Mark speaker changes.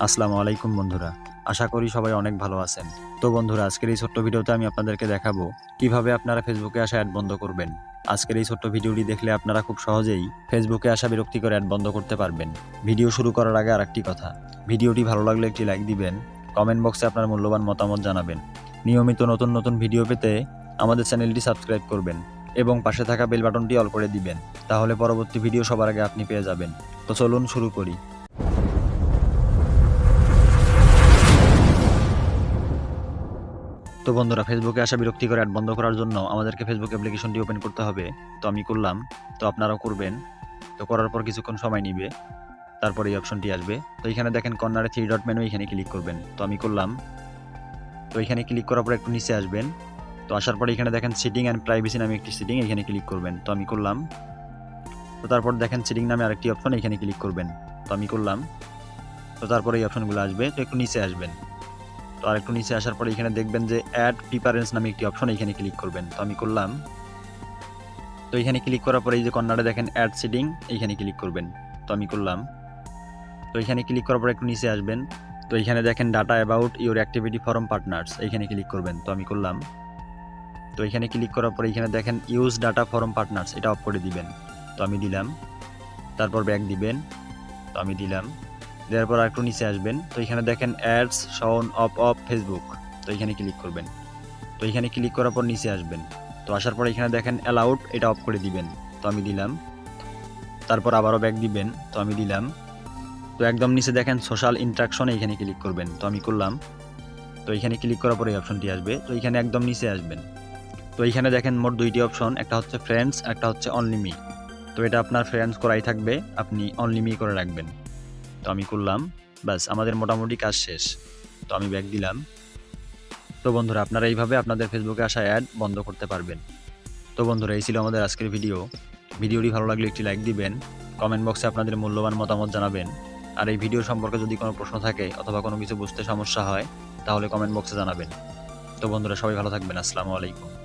Speaker 1: আসসালামু আলাইকুম বন্ধুরা, আশা করি সবাই অনেক ভালো আছেন। তো বন্ধুরা, আজকের এই ছোট্ট ভিডিওতে আমি আপনাদেরকে দেখাবো কিভাবে আপনারা ফেসবুকে আসা অ্যাড বন্ধ করবেন। আজকের এই ছোট্ট ভিডিওটি দেখলে আপনারা খুব সহজেই ফেসবুকে আসা বিরক্তিকর অ্যাড বন্ধ করতে পারবেন। ভিডিও শুরু করার আগে আরেকটি কথা, ভিডিওটি ভালো লাগলে একটি লাইক দিবেন, কমেন্ট বক্সে আপনার মূল্যবান মতামত জানাবেন। নিয়মিত নতুন নতুন ভিডিও পেতে আমাদের চ্যানেলটি সাবস্ক্রাইব করবেন এবং পাশে থাকা বেল বাটনটি অল করে দিবেন, তাহলে পরবর্তী ভিডিও সবার আগে আপনি পেয়ে যাবেন। তো চলুন শুরু করি। তো বন্ধুরা, ফেসবুকে আসা বিরক্তিকর অ্যাড বন্ধ করার জন্য আমাদেরকে ফেসবুক অ্যাপ্লিকেশনটি ওপেন করতে হবে। তো আমি করলাম, তো আপনারাও করবেন। তো করার পর কিছুক্ষণ সময় নিবে, তারপর এই অপশনটি আসবে। তো এখানে দেখেন কর্নারে 3 ডট মেনু, এখানে ক্লিক করবেন। তো আমি করলাম। তো এখানে ক্লিক করার পর একটু নিচে আসবেন। তো আসার পরে এখানে দেখেন সেটিং অ্যান্ড প্রাইভেসি নামে একটি সেটিং, এখানে ক্লিক করবেন। তো আমি করলাম। তো তারপর দেখেন সেটিং নামে আরেকটি অপশন, এখানে ক্লিক করবেন। তো আমি করলাম। তো তারপরে এই অপশনগুলো আসবে, তো একটু নিচে আসবেন। তো আর একটু নিচে আসার পরে এখানে দেখবেন যে অ্যাড প্রিফারেন্স নামে একটি অপশন, এখানে ক্লিক করবেন। তো আমি করলাম। তো এখানে ক্লিক করার পরে এই যে কর্নারে দেখেন অ্যাড সেটিং, এইখানে ক্লিক করবেন। তো আমি করলাম। তো এখানে ক্লিক করার পর একটু নিচে আসবেন। তো এখানে দেখেন data about your activity form partners, এইখানে ক্লিক করবেন। তো আমি করলাম। তো এখানে ক্লিক করার পর এখানে দেখেন ইউজ ডাটা ফরম পার্টনার্স, এটা অফ করে দিবেন। তো আমি দিলাম। তারপর ব্যাক দিবেন। তো আমি দিলাম। দেওয়ার পর একটু নিচে আসবেন। তো এখানে দেখেন অ্যাডস শাওন অফ ফেসবুক, তো এখানে ক্লিক করবেন। তো এখানে ক্লিক করার পর নিচে আসবেন। তো আসার পর এখানে দেখেন অ্যালাউড, এটা অফ করে দিবেন। তো আমি দিলাম। তারপর আবারও ব্যাক দিবেন। তো আমি দিলাম। তো একদম নিচে দেখেন সোশ্যাল ইন্টারাকশন, এখানে ক্লিক করবেন। তো আমি করলাম। তো এখানে ক্লিক করার পরে এই অপশনটি আসবে। তো এখানে একদম নিচে আসবেন। তো এইখানে দেখেন মোট 2টি অপশন, একটা হচ্ছে ফ্রেন্ডস, একটা হচ্ছে অনলি মি। তো এটা আপনার ফ্রেন্ডস করাই থাকবে, আপনি অনলি মি করে রাখবেন। তো আমি করলাম। ব্যাস, আমাদের মোটামুটি কাজ শেষ। তো আমি ব্যাক দিলাম। তো বন্ধুরা, আপনারা এইভাবে আপনাদের ফেসবুকে আসা অ্যাড বন্ধ করতে পারবেন। তো বন্ধুরা, এই ছিল আমাদের আজকের ভিডিও। ভিডিওটি ভালো লাগলে একটি লাইক দিবেন, কমেন্ট বক্সে আপনাদের মূল্যবান মতামত জানাবেন। আর এই ভিডিও সম্পর্কে যদি কোনো প্রশ্ন থাকে অথবা কোনো কিছু বুঝতে সমস্যা হয়, তাহলে কমেন্ট বক্সে জানাবেন। তো বন্ধুরা, সবাই ভালো থাকবেন। আসসালামু আলাইকুম।